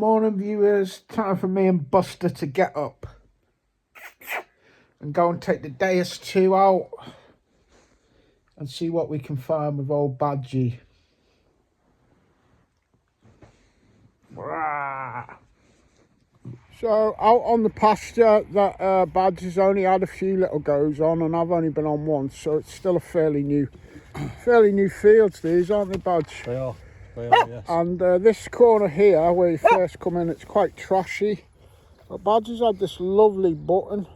Morning viewers, time for me and Buster to get up and go and take the Deus 2 out and see what we can find with old Badgie. So out on the pasture, that Badgie's only had a few little goes on, and I've only been on once, so it's still a fairly new fields these, aren't they, Badge? They are, yes. And this corner here, where you first come in, it's quite trashy. But Badgie's had this lovely button.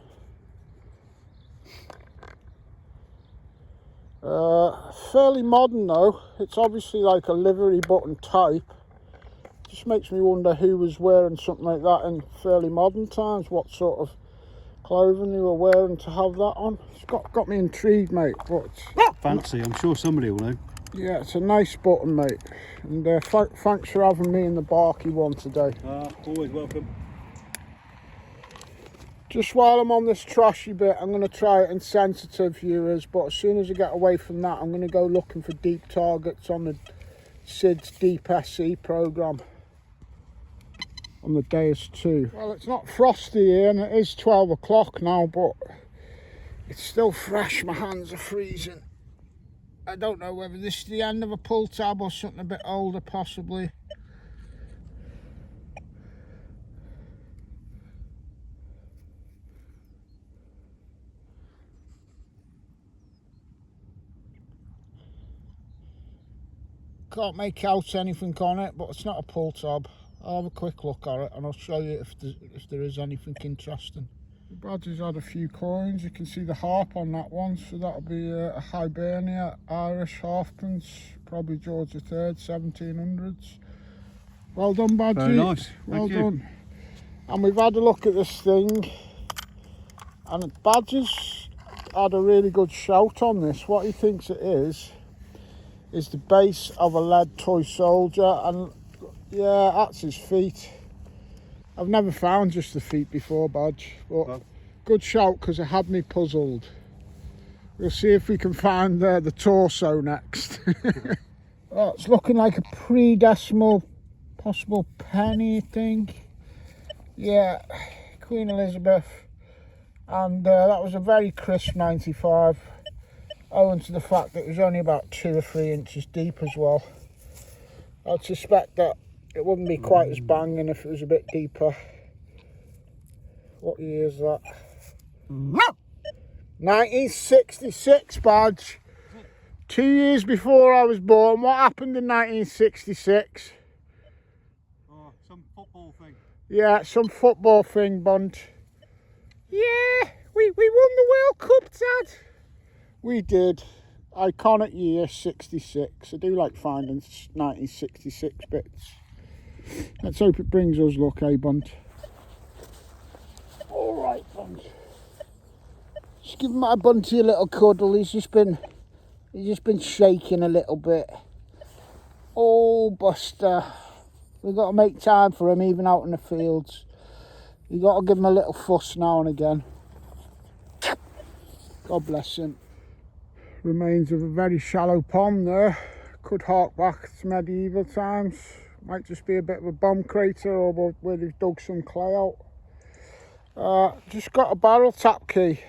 Fairly modern though. It's obviously like a livery button type. Just makes me wonder who was wearing something like that in fairly modern times. What sort of clothing they were wearing to have that on. It's got me intrigued, mate. But fancy, I'm sure somebody will know. Yeah, it's a nice button, mate. And thanks for having me in the barky one today. Always welcome. Just while I'm on this trashy bit, I'm going to try it in sensitive, viewers. But as soon as I get away from that, I'm going to go looking for deep targets on the SIDS Deep SC programme on the Deus 2. Well, it's not frosty here, and it is 12 o'clock now, but it's still fresh. My hands are freezing. I don't know whether this is the end of a pull tab or something a bit older, possibly. Can't make out anything on it, but it's not a pull tab. I'll have a quick look at it and I'll show you if there is anything interesting. The Badger's had a few coins. You can see the harp on that one, so that'll be a Hibernia Irish halfpence, probably George III, 1700s. Well done, Badger. Very nice. Well done. And we've had a look at this thing, and Badger's had a really good shout on this. What he thinks it is the base of a lead toy soldier, and yeah, that's his feet. I've never found just the feet before, Badge, but good shout, because it had me puzzled. We'll see if we can find the torso next. Oh, it's looking like a pre-decimal, possible penny, I think. Yeah, Queen Elizabeth, and that was a very crisp 95, owing to the fact that it was only about 2 or 3 inches deep as well. I'd suspect that it wouldn't be quite as banging if it was a bit deeper. What year is that? 1966, Badge. 2 years before I was born. What happened in 1966? Oh, some football thing. Yeah, some football thing, Bunt. Yeah, we won the World Cup, Dad. We did. Iconic year, 66. I do like finding 1966 bits. Let's hope it brings us luck, eh, Bunt? All right, Bunt. Just give my Bunty a little cuddle. He's just been shaking a little bit. Oh, Buster, we've got to make time for him, even out in the fields. You've got to give him a little fuss now and again. God bless him. Remains of a very shallow pond there. Could hark back to medieval times. Might just be a bit of a bomb crater, or where they've dug some clay out. Just got a barrel tap key.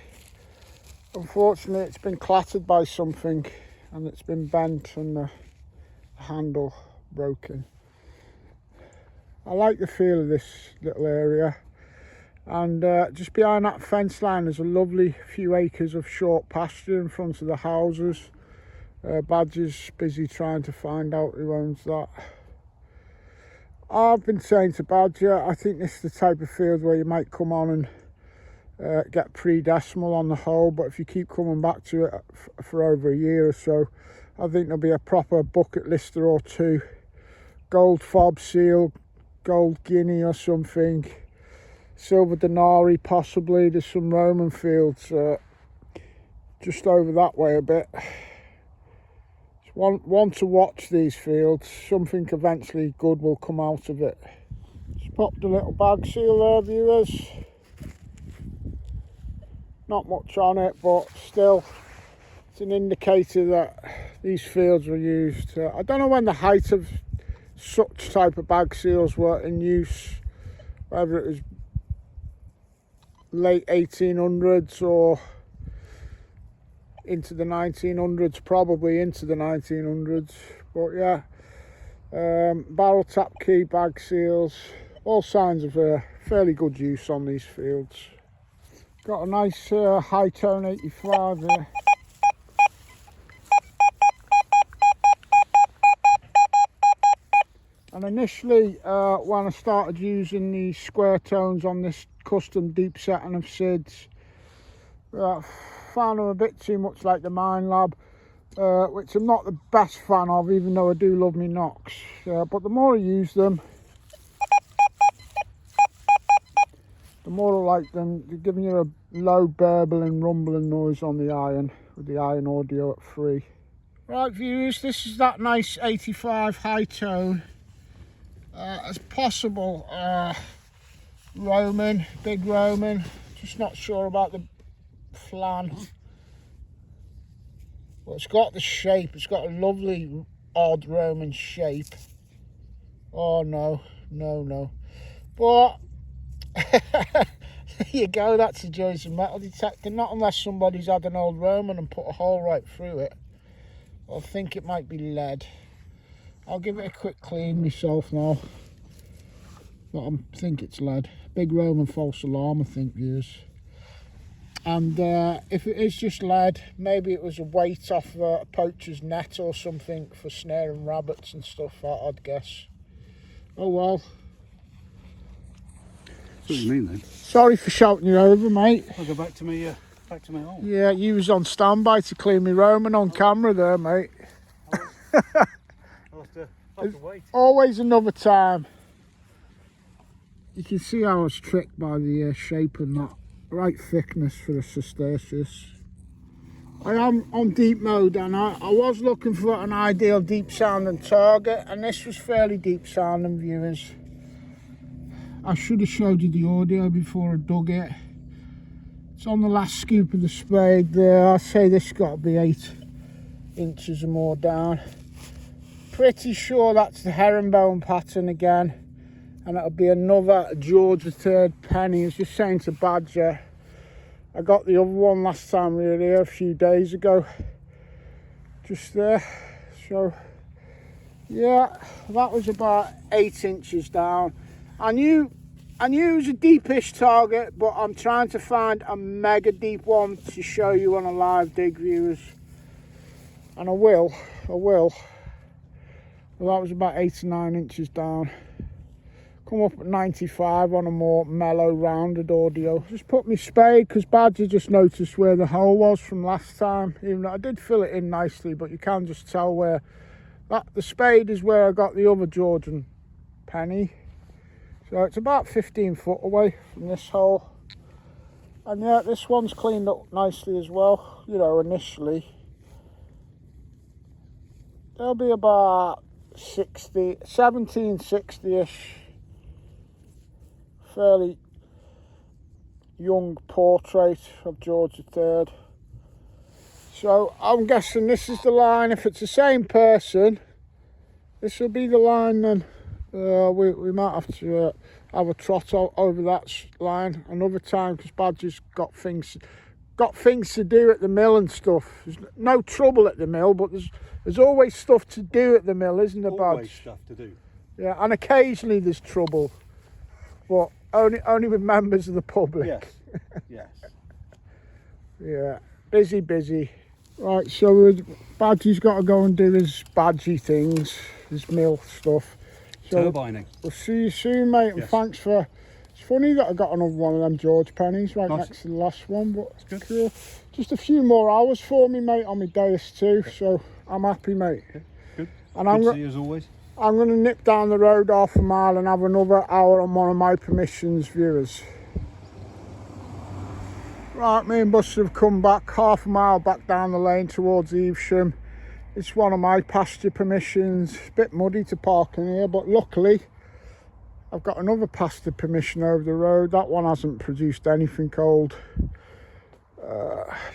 Unfortunately, it's been clattered by something and it's been bent and the handle broken. I like the feel of this little area. And just behind that fence line there's a lovely few acres of short pasture in front of the houses. Badger's busy trying to find out who owns that. I've been saying to Badger, I think this is the type of field where you might come on and get pre-decimal on the hole, but if you keep coming back to it for over a year or so, I think there'll be a proper bucket lister or two. Gold fob seal, gold guinea or something. Silver denarii possibly. There's some Roman fields just over that way a bit. It's one to watch, these fields. Something eventually good will come out of it. Just popped a little bag seal there, viewers. Not much on it, but still it's an indicator that these fields were used. I don't know when the height of such type of bag seals were in use, whether it was late 1800s or into the 1900s, probably into the 1900s. But yeah, barrel tap key bag seals, all signs of fairly good use on these fields. Got a nice high tone 85 there. And initially, when I started using the square tones on this custom deep setting of SIDS, I found them a bit too much like the Mine Lab, which I'm not the best fan of, even though I do love me knocks. But the more I use them, the more I like them. They're giving you a low burbling, rumbling noise on the iron, with the iron audio at 3. Right viewers, this is that nice 85 high tone. As possible Roman, big Roman, just not sure about the flan. Well, it's got the shape, it's got a lovely odd Roman shape. Oh no, but there you go, that's the joys of metal detecting. Not unless somebody's had an old Roman and put a hole right through it. I think it might be lead. I'll give it a quick clean myself now, but I think it's lead. Big Roman false alarm, I think, viewers. And if it is just lead, maybe it was a weight off a poacher's net or something for snaring rabbits and stuff, I'd guess. Oh well. That's what you mean then. Sorry for shouting you over, mate. I'll go back to my hole. Yeah, you was on standby to clean me Roman on camera there, mate. I'll have to wait. Always another time. You can see I was tricked by the shape and that. Right thickness for a crustaceous. I am on deep mode, and I was looking for an ideal deep sounding target, and this was fairly deep sounding, viewers. I should have showed you the audio before I dug it. It's on the last scoop of the spade there. I'd say this has got to be 8 inches or more down. Pretty sure that's the herringbone pattern again, and it'll be another George III penny. I was just saying to Badger, I got the other one last time we were here a few days ago, just there. So yeah, that was about 8 inches down. I knew it was a deepish target, but I'm trying to find a mega deep one to show you on a live dig, viewers, and I will. Well, that was about 8 or 9 inches down. Come up at 95 on a more mellow, rounded audio. Just put my spade, because Badger just noticed where the hole was from last time. Even though I did fill it in nicely, but you can just tell where the spade is where I got the other Georgian penny. So it's about 15 foot away from this hole. And yeah, this one's cleaned up nicely as well, you know, initially. There'll be about 1760-ish. Fairly young portrait of George III. So I'm guessing this is the line. If it's the same person, this will be the line then. We might have to have a trot over that line another time, because Badger's got things to do at the mill and stuff. There's no trouble at the mill, but there's always stuff to do at the mill, isn't there, Badge? Always stuff to do. Yeah, and occasionally there's trouble, but only with members of the public. Yes. Yeah, busy. Right, so Badgie's got to go and do his badgy things, his mill stuff. So turbining. We'll see you soon, mate, and yes. Thanks for... It's funny that I got another one of them George pennies right nice. Next to the last one, but it's good. Just a few more hours for me, mate, on my Deus too, so I'm happy, mate. Good. And good to see you as always. I'm going to nip down the road half a mile and have another hour on one of my permissions, viewers. Right, me and Buster have come back half a mile back down the lane towards Evesham. It's one of my pasture permissions. It's a bit muddy to park in here, but luckily I've got another pasture permission over the road. That one hasn't produced anything cold.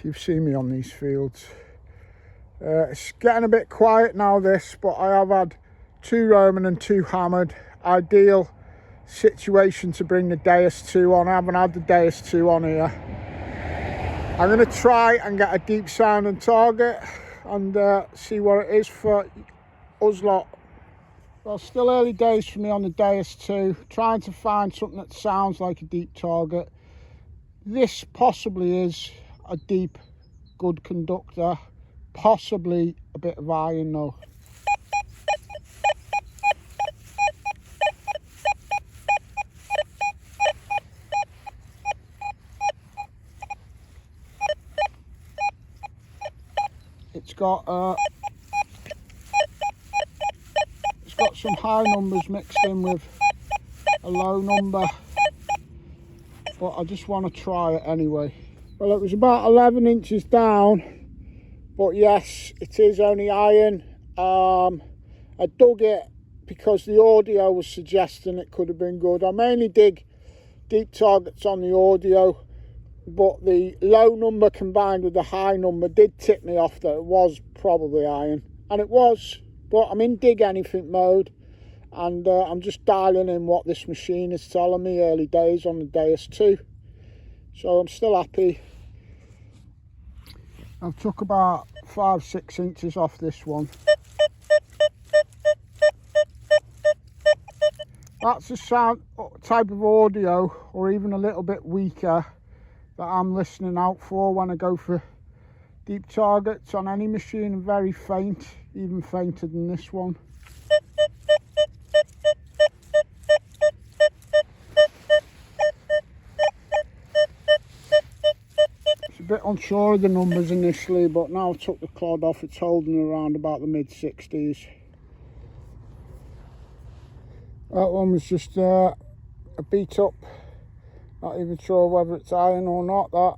You've seen me on these fields. It's getting a bit quiet now, this, but I have had 2 Roman and 2 hammered. Ideal situation to bring the Deus 2 on. I haven't had the Deus 2 on here. I'm going to try and get a deep sounding target and see what it is for us lot. Well, still early days for me on the Deus 2, trying to find something that sounds like a deep target. This possibly is a deep, good conductor, possibly a bit of iron though. It's got some high numbers mixed in with a low number, but I just want to try it anyway. Well, it was about 11 inches down, but yes, it is only iron. I dug it because the audio was suggesting it could have been good. I mainly dig deep targets on the audio, but the low number combined with the high number did tip me off that it was probably iron, and it was. But I'm in dig anything mode, and I'm just dialing in what this machine is telling me. Early days on the Deus 2, so I'm still happy. I've took about 5-6 inches off this one. That's the sound type of audio, or even a little bit weaker, that I'm listening out for when I go for deep targets on any machine. Very faint, even fainter than this one. It's a bit unsure of the numbers initially, but now I took the clod off, it's holding around about the mid-60s. That one was just a beat up, not even sure whether it's iron or not. That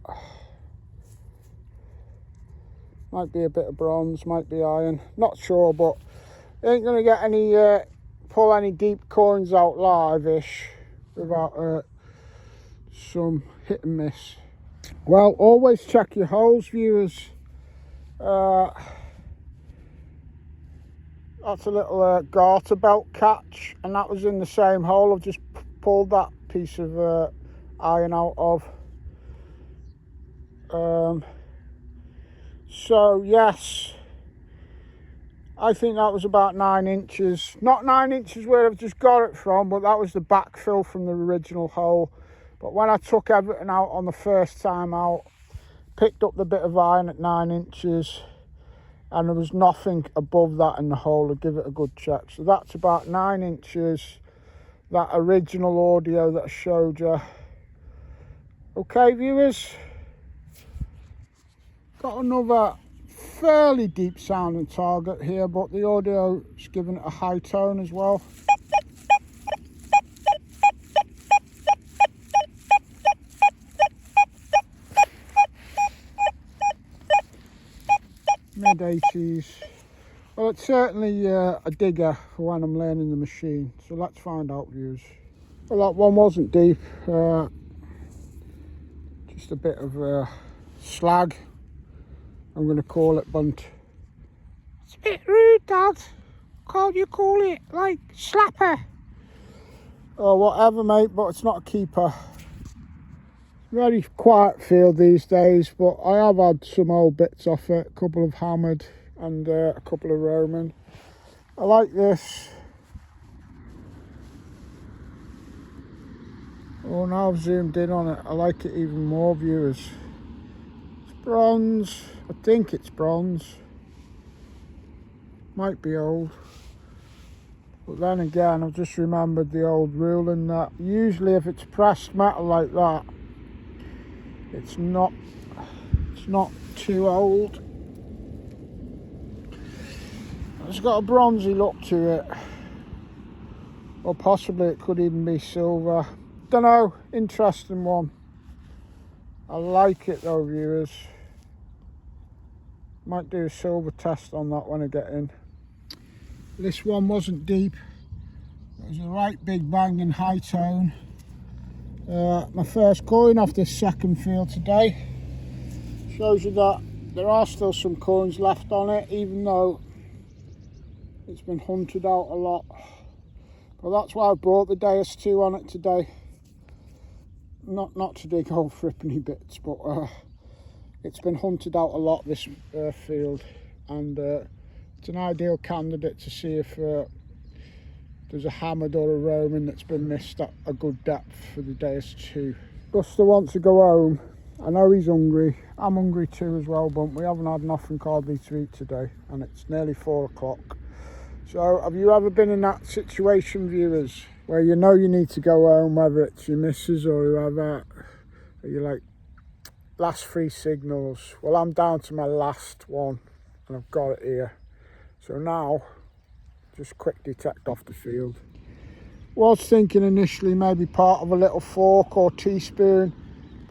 might be a bit of bronze, might be iron, not sure, but ain't gonna get any pull any deep coins out live-ish without some hit and miss. Well, always check your holes, viewers. That's a little garter belt catch, and that was in the same hole I've just pulled that piece of iron out of. So yes, I think that was about 9 inches. Not 9 inches where I've just got it from, but that was the backfill from the original hole. But when I took everything out on the first time out, picked up the bit of iron at 9 inches, and there was nothing above that in the hole. I'd give it a good check. So that's about 9 inches, that original audio that I showed you. Okay, viewers, got another fairly deep sounding target here, but the audio is giving it a high tone as well. Mid-80s. Well, it's certainly a digger for when I'm learning the machine, so let's find out, viewers. Well, that one wasn't deep, just a bit of slag, I'm going to call it, bunt. It's a bit rude, Dad. Can't you call it, like, slapper? Or whatever, mate, but it's not a keeper. Very quiet field these days, but I have had some old bits off it, a couple of hammered and a couple of Roman. I like this. Oh, now I've zoomed in on it, I like it even more, viewers. It's bronze, I think it's bronze. Might be old. But then again, I've just remembered the old rule in that usually if it's pressed metal like that, it's not too old. It's got a bronzy look to it, or possibly it could even be silver. Don't know, interesting one. I like it though, viewers. Might do a silver test on that when I get in. This one wasn't deep. It was a right big banging high tone. My first coin off this second field today. Shows you that there are still some coins left on it, even though It's been hunted out a lot. But that's why I brought the Deus 2 on it today. Not to dig hole for any bits, but it's been hunted out a lot, this field, and it's an ideal candidate to see if there's a hammered or a roaming that's been missed at a good depth for the Deus 2. Buster wants to go home. I know he's hungry. I'm hungry too as well, but we haven't had nothing hardly to eat today, and it's nearly 4 o'clock. So have you ever been in that situation, viewers, where you know you need to go home, whether it's your missus or whoever, and you're like, last 3 signals? Well, I'm down to my last one and I've got it here. So now, just quick detect off the field. Was thinking initially maybe part of a little fork or teaspoon,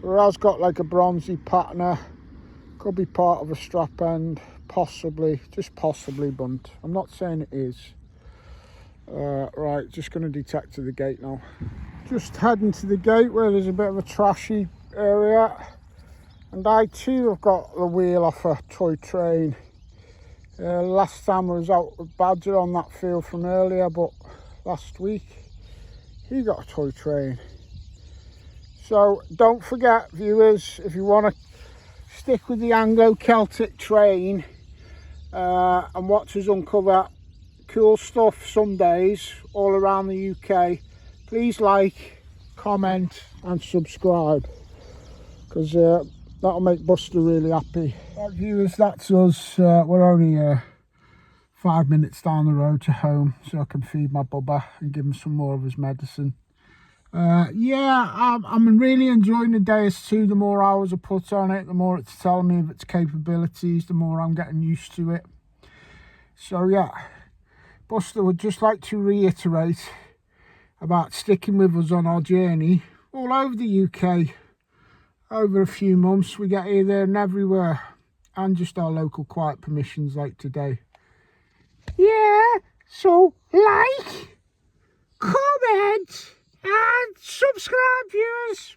but it has got like a bronzy patina. Could be part of a strap end, possibly, just possibly bunt. I'm not saying it is. Right, just going to detect to the gate now. Just heading to the gate where there's a bit of a trashy area. And I too have got the wheel off a toy train. Last time I was out with Badger on that field from earlier, but last week he got a toy train. So don't forget, viewers, if you want to stick with the Anglo Celtic train and watch us uncover cool stuff some days all around the UK, please like, comment and subscribe, because that'll make Buster really happy. Right, viewers, that's us. We're only 5 minutes down the road to home, so I can feed my bubba and give him some more of his medicine. Yeah, I'm really enjoying the Deus 2. The more hours I put on it, the more it's telling me of its capabilities, the more I'm getting used to it. So yeah, Buster would just like to reiterate about sticking with us on our journey all over the UK. Over a few months, we get here, there and everywhere, and just our local quiet permissions like today. Yeah, so like, comment and subscribe, viewers.